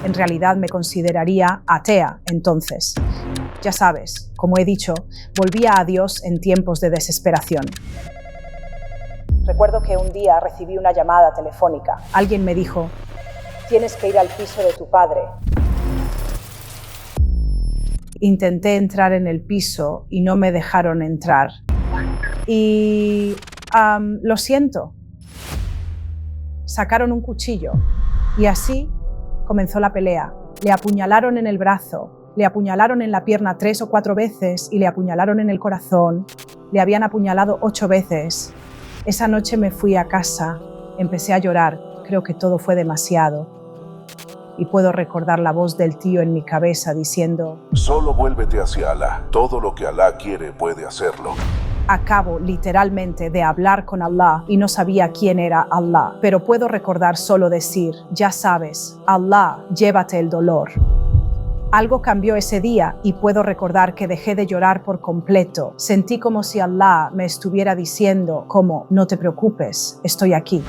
En realidad me consideraría atea entonces. Ya sabes, como he dicho, volvía a Dios en tiempos de desesperación. Recuerdo que un día recibí una llamada telefónica. Alguien me dijo: tienes que ir al piso de tu padre. Intenté entrar en el piso y no me dejaron entrar. Y lo siento. Sacaron un cuchillo y así comenzó la pelea. Le apuñalaron en el brazo, le apuñalaron en la pierna 3 o 4 veces y le apuñalaron en el corazón. Le habían apuñalado 8 veces. Esa noche me fui a casa, empecé a llorar, creo que todo fue demasiado. Y puedo recordar la voz del tío en mi cabeza diciendo: solo vuélvete hacia Alá. Todo lo que Alá quiere puede hacerlo. Acabo literalmente de hablar con Allah y no sabía quién era Allah, pero puedo recordar solo decir: ya sabes, Allah, llévate el dolor. Algo cambió ese día y puedo recordar que dejé de llorar por completo. Sentí como si Allah me estuviera diciendo como: no te preocupes, estoy aquí.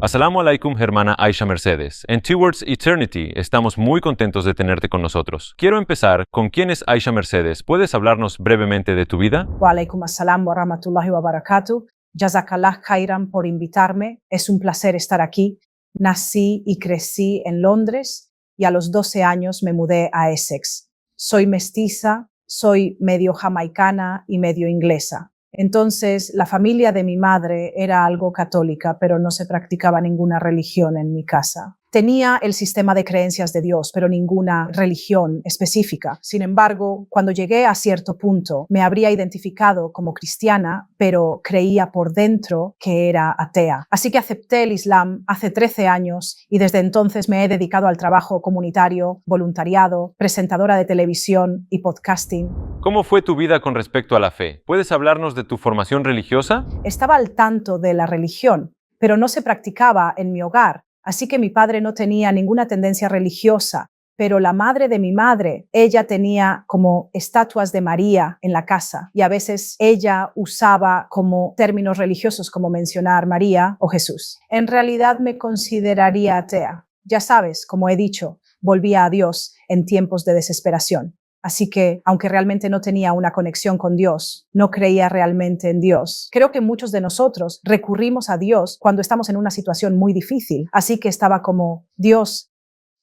Assalamu alaikum, hermana Aisha Mercedes. En Towards Eternity estamos muy contentos de tenerte con nosotros. Quiero empezar con quién es Aisha Mercedes. ¿Puedes hablarnos brevemente de tu vida? Wa alaikum assalam wa rahmatullahi wa barakatuh. Jazakallah khairan por invitarme. Es un placer estar aquí. Nací y crecí en Londres y a los 12 años me mudé a Essex. Soy mestiza, soy medio jamaicana y medio inglesa. Entonces, la familia de mi madre era algo católica, pero no se practicaba ninguna religión en mi casa. Tenía el sistema de creencias de Dios, pero ninguna religión específica. Sin embargo, cuando llegué a cierto punto, me habría identificado como cristiana, pero creía por dentro que era atea. Así que acepté el Islam hace 13 años y desde entonces me he dedicado al trabajo comunitario, voluntariado, presentadora de televisión y podcasting. ¿Cómo fue tu vida con respecto a la fe? ¿Puedes hablarnos de tu formación religiosa? Estaba al tanto de la religión, pero no se practicaba en mi hogar. Así que mi padre no tenía ninguna tendencia religiosa, pero la madre de mi madre, ella tenía como estatuas de María en la casa y a veces ella usaba como términos religiosos como mencionar María o Jesús. En realidad me consideraría atea. Ya sabes, como he dicho, volvía a Dios en tiempos de desesperación. Así que, aunque realmente no tenía una conexión con Dios, no creía realmente en Dios. Creo que muchos de nosotros recurrimos a Dios cuando estamos en una situación muy difícil. Así que estaba como: Dios,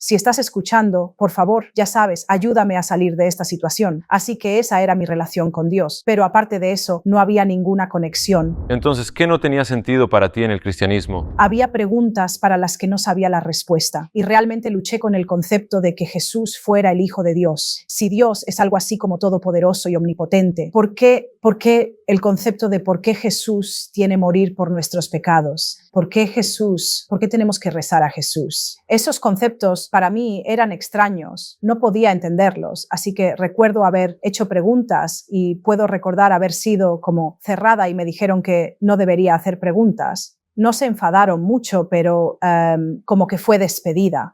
si estás escuchando, por favor, ya sabes, ayúdame a salir de esta situación. Así que esa era mi relación con Dios. Pero aparte de eso, no había ninguna conexión. Entonces, ¿qué no tenía sentido para ti en el cristianismo? Había preguntas para las que no sabía la respuesta y realmente luché con el concepto de que Jesús fuera el Hijo de Dios. Si Dios es algo así como todopoderoso y omnipotente, ¿por qué el concepto de por qué Jesús tiene que morir por nuestros pecados? ¿Por qué Jesús? ¿Por qué tenemos que rezar a Jesús? Esos conceptos para mí eran extraños, no podía entenderlos, así que recuerdo haber hecho preguntas y puedo recordar haber sido como cerrada y me dijeron que no debería hacer preguntas. No se enfadaron mucho, pero como que fui despedida.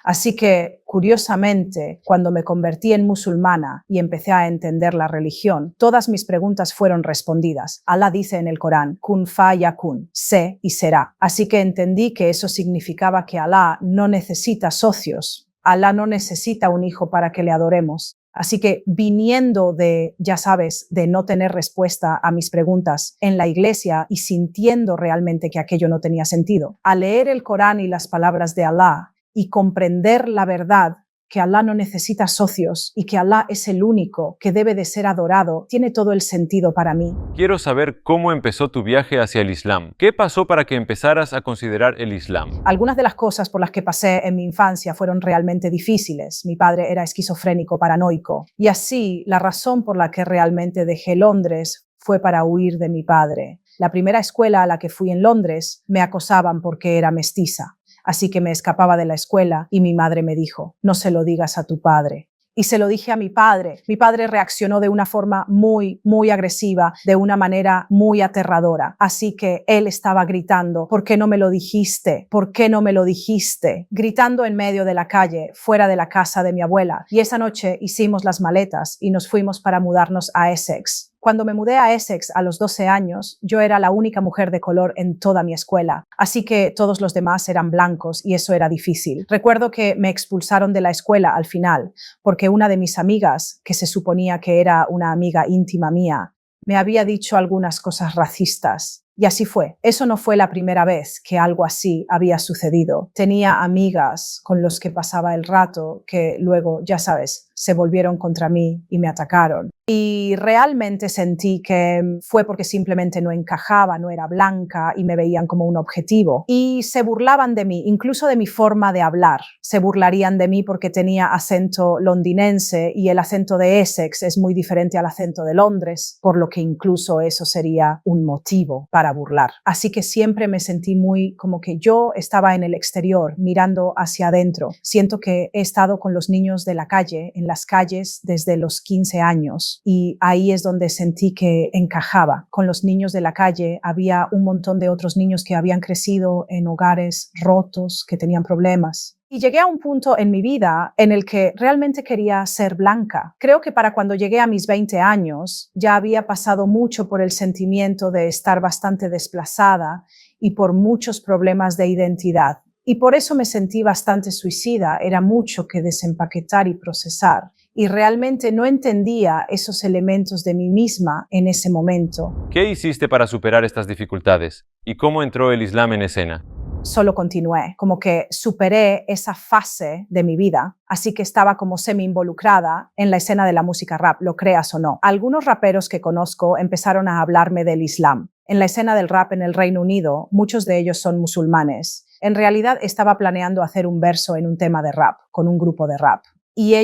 Así que, curiosamente, cuando me convertí en musulmana y empecé a entender la religión, todas mis preguntas fueron respondidas. Allah dice en el Corán: kun fa yakun, sé y será. Así que entendí que eso significaba que Allah no necesita socios. Allah no necesita un hijo para que le adoremos. Así que viniendo de, ya sabes, de no tener respuesta a mis preguntas en la iglesia y sintiendo realmente que aquello no tenía sentido, al leer el Corán y las palabras de Allah y comprender la verdad que Allah no necesita socios y que Allah es el único que debe de ser adorado, tiene todo el sentido para mí. Quiero saber cómo empezó tu viaje hacia el Islam. ¿Qué pasó para que empezaras a considerar el Islam? Algunas de las cosas por las que pasé en mi infancia fueron realmente difíciles. Mi padre era esquizofrénico paranoico y así la razón por la que realmente dejé Londres fue para huir de mi padre. La primera escuela a la que fui en Londres me acosaban porque era mestiza. Así que me escapaba de la escuela y mi madre me dijo: no se lo digas a tu padre. Y se lo dije a mi padre. Mi padre reaccionó de una forma muy agresiva, de una manera muy aterradora. Así que él estaba gritando: ¿por qué no me lo dijiste? ¿Por qué no me lo dijiste? Gritando en medio de la calle, fuera de la casa de mi abuela. Y esa noche hicimos las maletas y nos fuimos para mudarnos a Essex. Cuando me mudé a Essex a los 12 años, yo era la única mujer de color en toda mi escuela, así que todos los demás eran blancos y eso era difícil. Recuerdo que me expulsaron de la escuela al final, porque una de mis amigas, que se suponía que era una amiga íntima mía, me había dicho algunas cosas racistas. Y así fue. Eso no fue la primera vez que algo así había sucedido. Tenía amigas con los que pasaba el rato que luego, ya sabes, se volvieron contra mí y me atacaron. Y realmente sentí que fue porque simplemente no encajaba, no era blanca y me veían como un objetivo. Y se burlaban de mí, incluso de mi forma de hablar. Se burlarían de mí porque tenía acento londinense y el acento de Essex es muy diferente al acento de Londres, por lo que incluso eso sería un motivo para burlar. Así que siempre me sentí muy como que yo estaba en el exterior, mirando hacia adentro. Siento que he estado con los niños de la calle, en las calles desde los 15 años. Y ahí es donde sentí que encajaba. Con los niños de la calle había un montón de otros niños que habían crecido en hogares rotos, que tenían problemas. Y llegué a un punto en mi vida en el que realmente quería ser blanca. Creo que para cuando llegué a mis 20 años ya había pasado mucho por el sentimiento de estar bastante desplazada y por muchos problemas de identidad. Y por eso me sentí bastante suicida. Era mucho que desempaquetar y procesar. Y realmente no entendía esos elementos de mí misma en ese momento. ¿Qué hiciste para superar estas dificultades? ¿Y cómo entró el Islam en escena? Solo continué, como que superé esa fase de mi vida, así que estaba como semi-involucrada en la escena de la música rap, lo creas o no. Algunos raperos que conozco empezaron a hablarme del Islam. En la escena del rap en el Reino Unido, muchos de ellos son musulmanes. En realidad estaba planeando hacer un verso en un tema de rap, con un grupo de rap. Y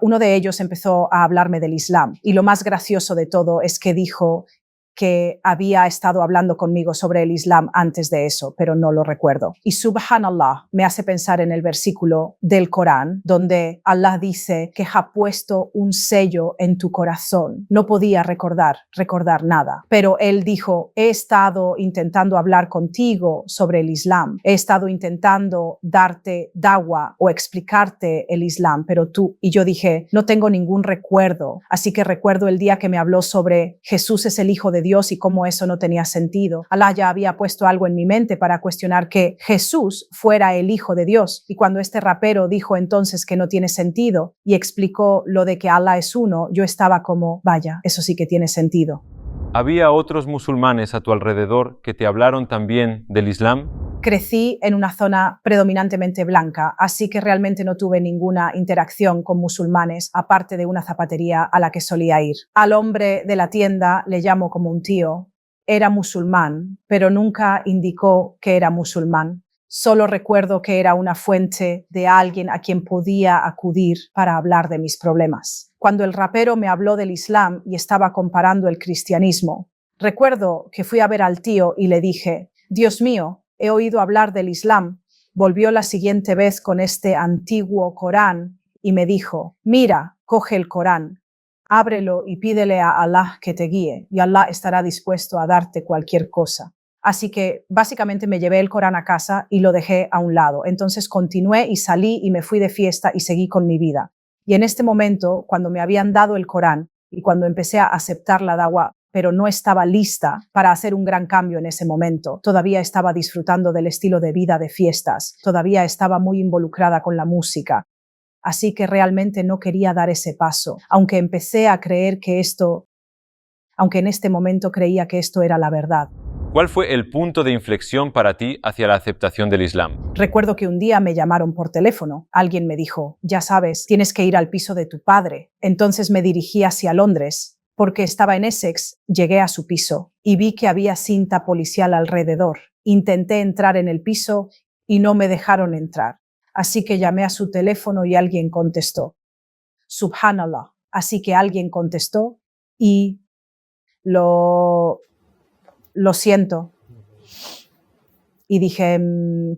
uno de ellos empezó a hablarme del Islam. Y lo más gracioso de todo es que dijo que había estado hablando conmigo sobre el Islam antes de eso, pero no lo recuerdo. Y subhanallah me hace pensar en el versículo del Corán, donde Allah dice que ha puesto un sello en tu corazón. No podía recordar nada. Pero él dijo, he estado intentando hablar contigo sobre el Islam. He estado intentando darte da'wah o explicarte el Islam, pero tú. Y yo dije, no tengo ningún recuerdo. Así que recuerdo el día que me habló sobre Jesús es el Hijo de Dios y cómo eso no tenía sentido. Allah ya había puesto algo en mi mente para cuestionar que Jesús fuera el Hijo de Dios. Y cuando este rapero dijo entonces que no tiene sentido y explicó lo de que Allah es uno, yo estaba como, vaya, eso sí que tiene sentido. ¿Había otros musulmanes a tu alrededor que te hablaron también del Islam? Crecí en una zona predominantemente blanca, así que realmente no tuve ninguna interacción con musulmanes, aparte de una zapatería a la que solía ir. Al hombre de la tienda le llamo como un tío. Era musulmán, pero nunca indicó que era musulmán. Solo recuerdo que era una fuente de alguien a quien podía acudir para hablar de mis problemas. Cuando el rapero me habló del Islam y estaba comparando el cristianismo, recuerdo que fui a ver al tío y le dije, Dios mío, he oído hablar del Islam. Volvió la siguiente vez con este antiguo Corán y me dijo, mira, coge el Corán, ábrelo y pídele a Allah que te guíe y Allah estará dispuesto a darte cualquier cosa. Así que básicamente me llevé el Corán a casa y lo dejé a un lado. Entonces continué y salí y me fui de fiesta y seguí con mi vida. Y en este momento, cuando me habían dado el Corán y cuando empecé a aceptar la da'wah, pero no estaba lista para hacer un gran cambio en ese momento. Todavía estaba disfrutando del estilo de vida de fiestas, todavía estaba muy involucrada con la música. Así que realmente no quería dar ese paso, aunque empecé a creer que aunque en este momento creía que esto era la verdad. ¿Cuál fue el punto de inflexión para ti hacia la aceptación del Islam? Recuerdo que un día me llamaron por teléfono. Alguien me dijo, ya sabes, tienes que ir al piso de tu padre. Entonces me dirigí hacia Londres. Porque estaba en Essex, llegué a su piso y vi que había cinta policial alrededor. Intenté entrar en el piso y no me dejaron entrar. Así que llamé a su teléfono y alguien contestó. Subhanallah. Así que alguien contestó y lo siento. Y dije,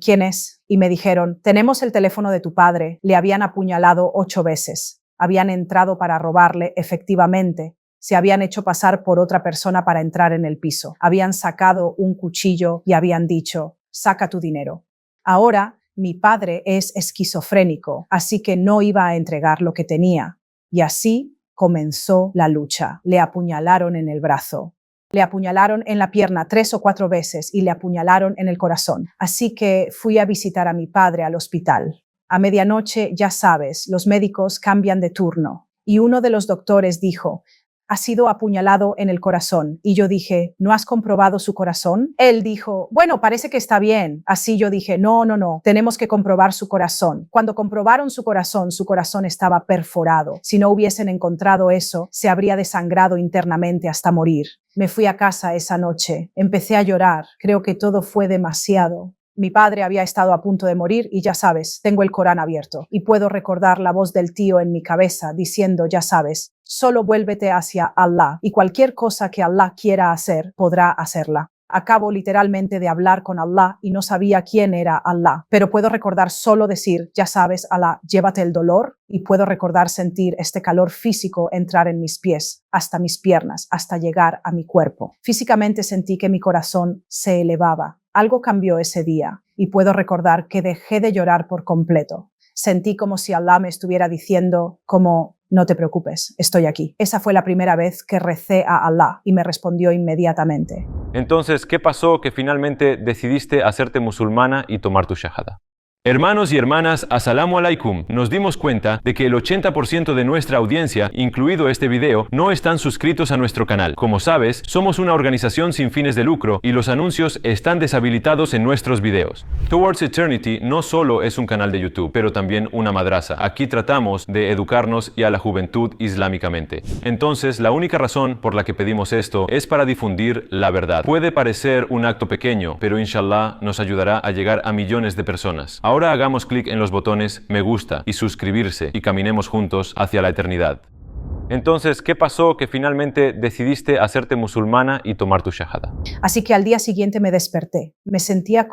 ¿quién es? Y me dijeron, tenemos el teléfono de tu padre. Le habían apuñalado 8 veces. Habían entrado para robarle, efectivamente. Se habían hecho pasar por otra persona para entrar en el piso. Habían sacado un cuchillo y habían dicho, saca tu dinero. Ahora, mi padre es esquizofrénico, así que no iba a entregar lo que tenía. Y así comenzó la lucha. Le apuñalaron en el brazo. Le apuñalaron en la pierna 3 o 4 veces y le apuñalaron en el corazón. Así que fui a visitar a mi padre al hospital. A medianoche, ya sabes, los médicos cambian de turno. Y uno de los doctores dijo, ha sido apuñalado en el corazón. Y yo dije, ¿no has comprobado su corazón? Él dijo, bueno, parece que está bien. Así yo dije, no, tenemos que comprobar su corazón. Cuando comprobaron su corazón estaba perforado. Si no hubiesen encontrado eso, se habría desangrado internamente hasta morir. Me fui a casa esa noche. Empecé a llorar. Creo que todo fue demasiado. Mi padre había estado a punto de morir y ya sabes, tengo el Corán abierto y puedo recordar la voz del tío en mi cabeza diciendo, ya sabes, solo vuélvete hacia Allah y cualquier cosa que Allah quiera hacer, podrá hacerla. Acabo literalmente de hablar con Allah y no sabía quién era Allah, pero puedo recordar solo decir, ya sabes, Allah, llévate el dolor, y puedo recordar sentir este calor físico entrar en mis pies, hasta mis piernas, hasta llegar a mi cuerpo. Físicamente sentí que mi corazón se elevaba. Algo cambió ese día y puedo recordar que dejé de llorar por completo. Sentí como si Allah me estuviera diciendo como, no te preocupes, estoy aquí. Esa fue la primera vez que recé a Allah y me respondió inmediatamente. Entonces, ¿qué pasó que finalmente decidiste hacerte musulmana y tomar tu shahada? Hermanos y hermanas, As-salamu alaikum. Nos dimos cuenta de que el 80% de nuestra audiencia, incluido este video, no están suscritos a nuestro canal. Como sabes, somos una organización sin fines de lucro y los anuncios están deshabilitados en nuestros videos. Towards Eternity no solo es un canal de YouTube, pero también una madrasa. Aquí tratamos de educarnos y a la juventud islámicamente. Entonces, la única razón por la que pedimos esto es para difundir la verdad. Puede parecer un acto pequeño, pero inshallah nos ayudará a llegar a millones de personas. Ahora hagamos clic en los botones me gusta y suscribirse y caminemos juntos hacia la eternidad. Entonces, ¿qué pasó que finalmente decidiste hacerte musulmana y tomar tu shahada? Así que al día siguiente me desperté. Me sentía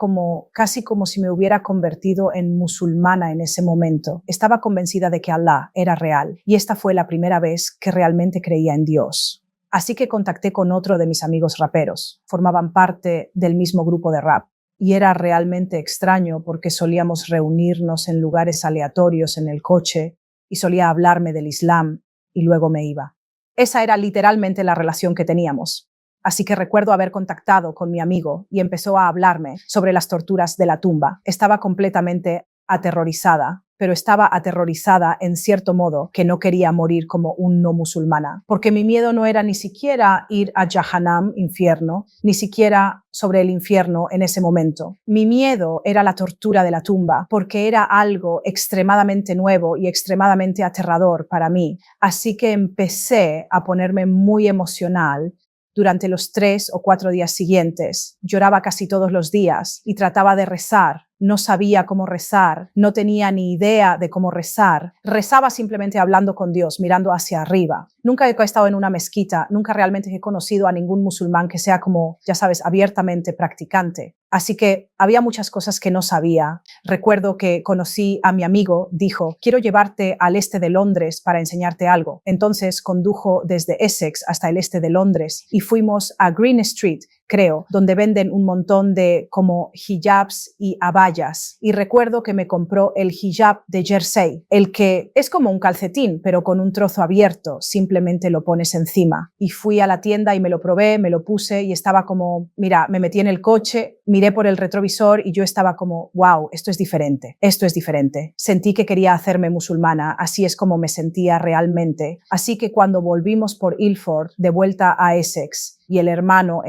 casi como si me hubiera convertido en musulmana en ese momento. Estaba convencida de que Allah era real y esta fue la primera vez que realmente creía en Dios. Así que contacté con otro de mis amigos raperos. Formaban parte del mismo grupo de rap. Y era realmente extraño porque solíamos reunirnos en lugares aleatorios en el coche y solía hablarme del Islam y luego me iba. Esa era literalmente la relación que teníamos. Así que recuerdo haber contactado con mi amigo y empezó a hablarme sobre las torturas de la tumba. Estaba completamente aterrorizada, pero estaba aterrorizada en cierto modo que no quería morir como un no musulmana, porque mi miedo no era ni siquiera ir a Jahannam, infierno, ni siquiera sobre el infierno en ese momento. Mi miedo era la tortura de la tumba, porque era algo extremadamente nuevo y extremadamente aterrador para mí. Así que empecé a ponerme muy emocional. Durante los 3 o 4 días siguientes, lloraba casi todos los días y trataba de rezar. No sabía cómo rezar, no tenía ni idea de cómo rezar. Rezaba simplemente hablando con Dios, mirando hacia arriba. Nunca he estado en una mezquita, nunca realmente he conocido a ningún musulmán que sea como, ya sabes, abiertamente practicante. Así que había muchas cosas que no sabía. Recuerdo que conocí a mi amigo, dijo, quiero llevarte al este de Londres para enseñarte algo. Entonces condujo desde Essex hasta el este de Londres y fuimos a Green Street, creo, donde venden un montón de como hijabs y abayas. Y recuerdo que me compró el hijab de jersey, el que es como un calcetín, pero con un trozo abierto, simplemente lo pones encima. Y fui a la tienda y me lo probé, me lo puse y estaba como, mira, me metí en el coche, miré por el retrovisor y yo estaba como, wow, esto es diferente, esto es diferente. Sentí que quería hacerme musulmana, así es como me sentía realmente. Así que cuando volvimos por Ilford, de vuelta a Essex, y el hermano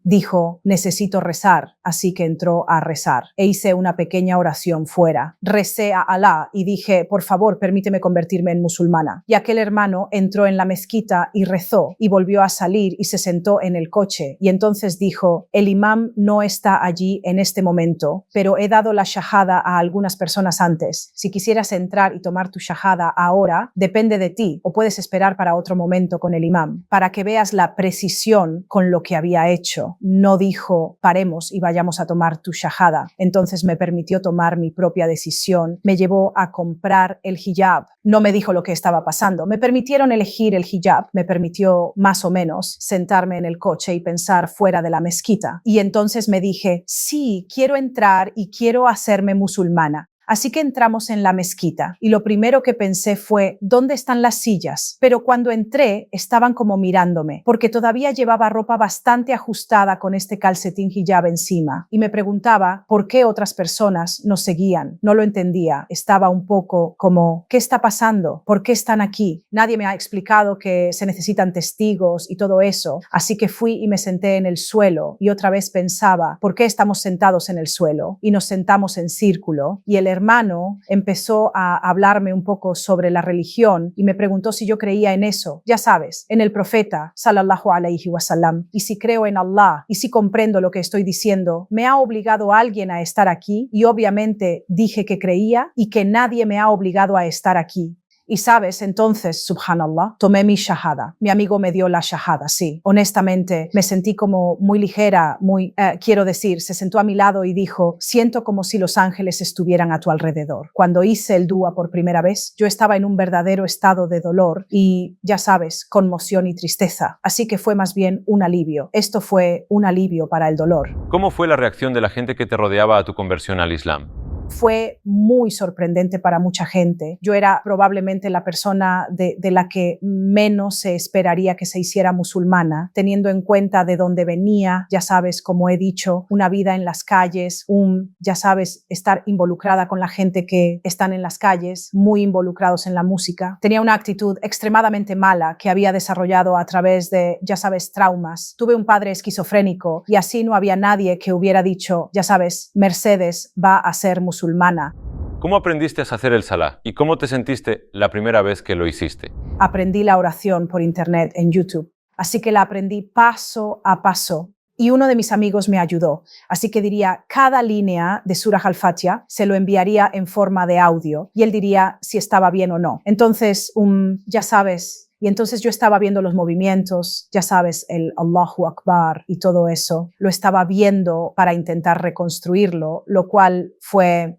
dijo, necesito rezar, así que entró a rezar. E hice una pequeña oración fuera. Recé a Allah y dije, por favor, permíteme convertirme en musulmana. Y aquel hermano entró en la mezquita y rezó y volvió a salir y se sentó en el coche. Y entonces dijo, el imam no está allí en este momento, pero he dado la shahada a algunas personas antes. Si quisieras entrar y tomar tu shahada ahora, depende de ti, o puedes esperar para otro momento con el imam, para que veas la precisión con lo que había hecho. No dijo, paremos y vayamos a tomar tu shahada. Entonces me permitió tomar mi propia decisión. Me llevó a comprar el hijab. No me dijo lo que estaba pasando. Me permitieron elegir el hijab. Me permitió más o menos sentarme en el coche y pensar fuera de la mezquita. Y entonces me dije, sí, quiero entrar y quiero hacerme musulmana. Así que entramos en la mezquita y lo primero que pensé fue, ¿dónde están las sillas? Pero cuando entré estaban como mirándome, porque todavía llevaba ropa bastante ajustada con este calcetín hijab encima y me preguntaba por qué otras personas nos seguían. No lo entendía, estaba un poco como, ¿qué está pasando? ¿Por qué están aquí? Nadie me ha explicado que se necesitan testigos y todo eso, así que fui y me senté en el suelo y otra vez pensaba, ¿por qué estamos sentados en el suelo? Y nos sentamos en círculo y el hermano empezó a hablarme un poco sobre la religión y me preguntó si yo creía en eso, ya sabes, en el profeta sallallahu alaihi wasallam, y si creo en Allah y si comprendo lo que estoy diciendo. ¿Me ha obligado alguien a estar aquí? Y obviamente dije que creía y que nadie me ha obligado a estar aquí. Y sabes, entonces, subhanallah, tomé mi shahada. Mi amigo me dio la shahada, sí. Honestamente, me sentí como muy ligera, quiero decir, se sentó a mi lado y dijo, siento como si los ángeles estuvieran a tu alrededor. Cuando hice el dua por primera vez, yo estaba en un verdadero estado de dolor y, ya sabes, conmoción y tristeza. Así que fue más bien un alivio. Esto fue un alivio para el dolor. ¿Cómo fue la reacción de la gente que te rodeaba a tu conversión al Islam? Fue muy sorprendente para mucha gente. Yo era probablemente la persona de la que menos se esperaría que se hiciera musulmana, teniendo en cuenta de dónde venía, ya sabes, como he dicho, una vida en las calles, ya sabes, estar involucrada con la gente que están en las calles, muy involucrados en la música. Tenía una actitud extremadamente mala que había desarrollado a través de, ya sabes, traumas. Tuve un padre esquizofrénico y así no había nadie que hubiera dicho, ya sabes, Mercedes va a ser musulmana. ¿Cómo aprendiste a hacer el salah y cómo te sentiste la primera vez que lo hiciste? Aprendí la oración por internet en YouTube, así que la aprendí paso a paso y uno de mis amigos me ayudó, así que diría cada línea de Surah Al-Fatiha se lo enviaría en forma de audio y él diría si estaba bien o no. Entonces, ya sabes. Y entonces yo estaba viendo los movimientos, ya sabes, el Allahu Akbar y todo eso. Lo estaba viendo para intentar reconstruirlo, lo cual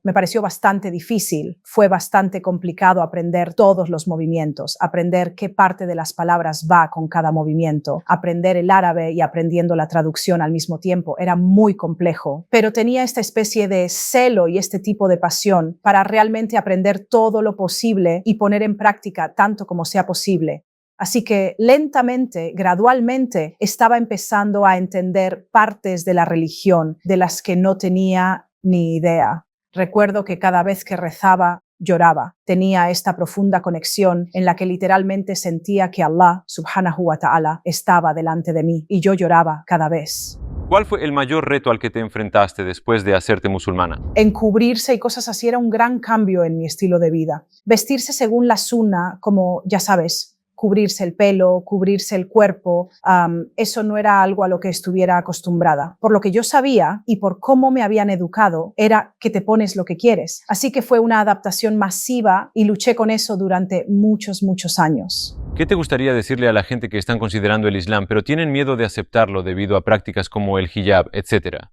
me pareció bastante difícil. Fue bastante complicado aprender todos los movimientos, aprender qué parte de las palabras va con cada movimiento, aprender el árabe y aprendiendo la traducción al mismo tiempo. Era muy complejo, pero tenía esta especie de celo y este tipo de pasión para realmente aprender todo lo posible y poner en práctica tanto como sea posible. Así que lentamente, gradualmente, estaba empezando a entender partes de la religión de las que no tenía ni idea. Recuerdo que cada vez que rezaba, lloraba. Tenía esta profunda conexión en la que literalmente sentía que Allah, subhanahu wa ta'ala, estaba delante de mí y yo lloraba cada vez. ¿Cuál fue el mayor reto al que te enfrentaste después de hacerte musulmana? Encubrirse y cosas así era un gran cambio en mi estilo de vida. Vestirse según la sunna, como ya sabes, cubrirse el pelo, cubrirse el cuerpo, eso no era algo a lo que estuviera acostumbrada. Por lo que yo sabía y por cómo me habían educado, era que te pones lo que quieres. Así que fue una adaptación masiva y luché con eso durante muchos, muchos años. ¿Qué te gustaría decirle a la gente que están considerando el Islam, pero tienen miedo de aceptarlo debido a prácticas como el hijab, etcétera?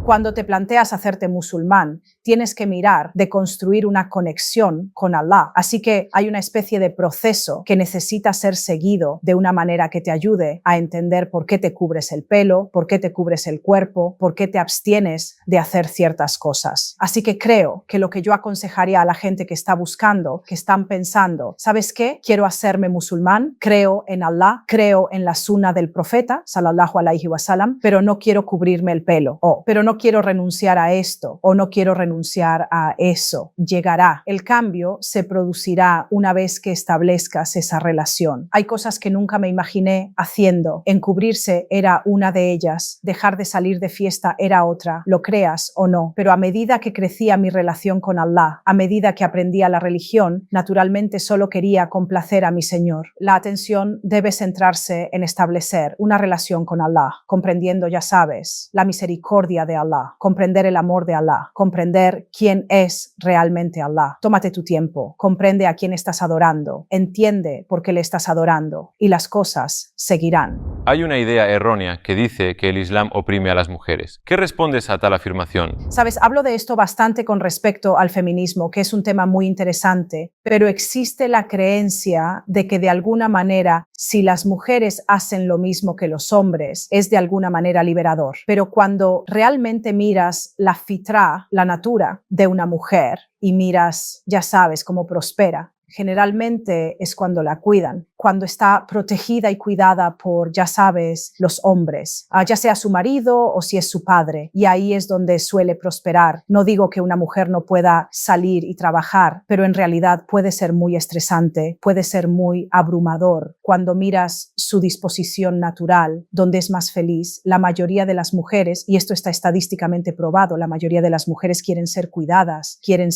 Cuando te planteas hacerte musulmán, tienes que mirar de construir una conexión con Allah. Así que hay una especie de proceso que necesita ser seguido de una manera que te ayude a entender por qué te cubres el pelo, por qué te cubres el cuerpo, por qué te abstienes de hacer ciertas cosas. Así que creo que lo que yo aconsejaría a la gente que está buscando, que están pensando, ¿sabes qué? Quiero hacerme musulmán, creo en Allah, creo en la sunna del profeta, sallallahu alaihi wasallam, pero no quiero cubrirme el pelo, pero no quiero renunciar a esto o no quiero renunciar a eso. Llegará. El cambio se producirá una vez que establezcas esa relación. Hay cosas que nunca me imaginé haciendo. Encubrirse era una de ellas. Dejar de salir de fiesta era otra, lo creas o no. Pero a medida que crecía mi relación con Allah, a medida que aprendía la religión, naturalmente solo quería complacer a mi Señor. La atención debe centrarse en establecer una relación con Allah, comprendiendo, ya sabes, la misericordia de Allah, comprender el amor de Allah, comprender quién es realmente Allah. Tómate tu tiempo, comprende a quién estás adorando, entiende por qué le estás adorando y las cosas seguirán. Hay una idea errónea que dice que el Islam oprime a las mujeres. ¿Qué respondes a tal afirmación? Sabes, hablo de esto bastante con respecto al feminismo, que es un tema muy interesante, pero existe la creencia de que de alguna manera, si las mujeres hacen lo mismo que los hombres, es de alguna manera liberador. Pero cuando realmente realmente miras la fitra, la natura de una mujer y miras, ya sabes, cómo prospera, generalmente es cuando la cuidan, cuando está protegida y cuidada por, ya sabes, los hombres, ya sea su marido o si es su padre, y ahí es donde suele prosperar. No digo que una mujer no pueda salir y trabajar, pero en realidad puede ser muy estresante, puede ser muy abrumador. Cuando miras su disposición natural, donde es más feliz, la mayoría de las mujeres, y esto está estadísticamente probado, la mayoría de las mujeres quieren ser cuidadas, quieren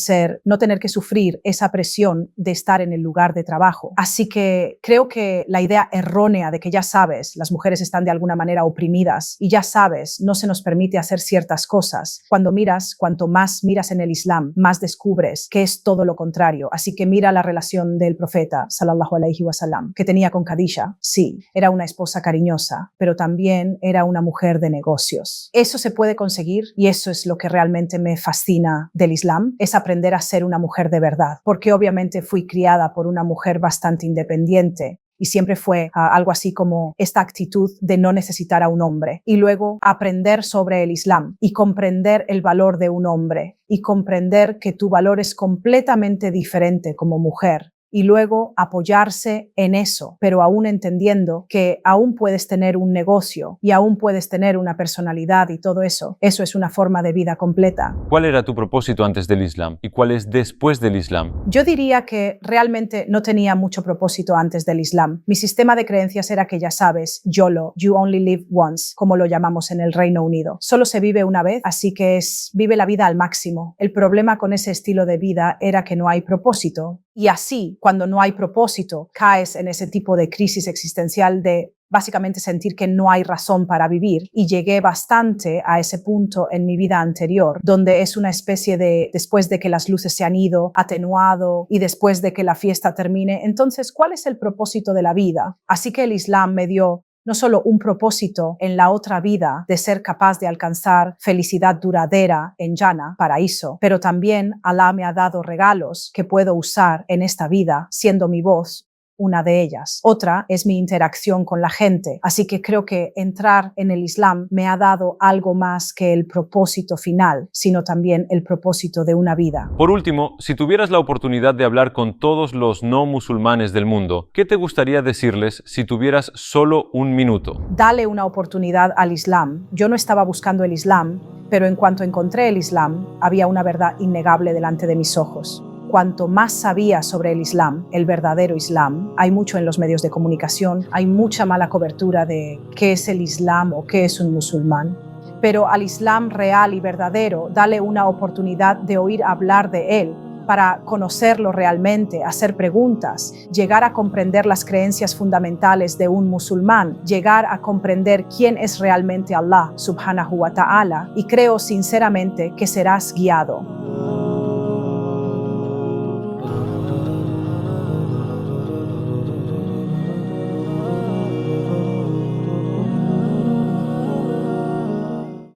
no tener que sufrir esa presión de estar en el lugar de trabajo. Así que creo que la idea errónea de que ya sabes, las mujeres están de alguna manera oprimidas y ya sabes, no se nos permite hacer ciertas cosas. Cuanto más miras en el Islam, más descubres que es todo lo contrario. Así que mira la relación del profeta, sallallahu alaihi wasallam, que tenía con Khadija. Sí, era una esposa cariñosa, pero también era una mujer de negocios. Eso se puede conseguir y eso es lo que realmente me fascina del Islam, es aprender a ser una mujer de verdad, porque obviamente fui criada por una mujer bastante independiente y siempre fue algo así como esta actitud de no necesitar a un hombre y luego aprender sobre el Islam y comprender el valor de un hombre y comprender que tu valor es completamente diferente como mujer. Y luego apoyarse en eso, pero aún entendiendo que aún puedes tener un negocio y aún puedes tener una personalidad y todo eso. Eso es una forma de vida completa. ¿Cuál era tu propósito antes del Islam y cuál es después del Islam? Yo diría que realmente no tenía mucho propósito antes del Islam. Mi sistema de creencias era que ya sabes, YOLO, you only live once, como lo llamamos en el Reino Unido. Solo se vive una vez, así que vive la vida al máximo. El problema con ese estilo de vida era que no hay propósito. Y así, cuando no hay propósito, caes en ese tipo de crisis existencial de básicamente sentir que no hay razón para vivir. Y llegué bastante a ese punto en mi vida anterior, donde es una especie de, después de que las luces se han ido, atenuado, y después de que la fiesta termine, entonces, ¿cuál es el propósito de la vida? Así que el Islam me dio no solo un propósito en la otra vida de ser capaz de alcanzar felicidad duradera en Jannah, paraíso, pero también Allah me ha dado regalos que puedo usar en esta vida, siendo mi voz una de ellas. Otra es mi interacción con la gente. Así que creo que entrar en el Islam me ha dado algo más que el propósito final, sino también el propósito de una vida. Por último, si tuvieras la oportunidad de hablar con todos los no musulmanes del mundo, ¿qué te gustaría decirles si tuvieras solo un minuto? Dale una oportunidad al Islam. Yo no estaba buscando el Islam, pero en cuanto encontré el Islam, había una verdad innegable delante de mis ojos. Cuanto más sabía sobre el Islam, el verdadero Islam, hay mucho en los medios de comunicación, hay mucha mala cobertura de qué es el Islam o qué es un musulmán. Pero al Islam real y verdadero, dale una oportunidad de oír hablar de él, para conocerlo realmente, hacer preguntas, llegar a comprender las creencias fundamentales de un musulmán, llegar a comprender quién es realmente Allah, subhanahu wa ta'ala, y creo sinceramente que serás guiado.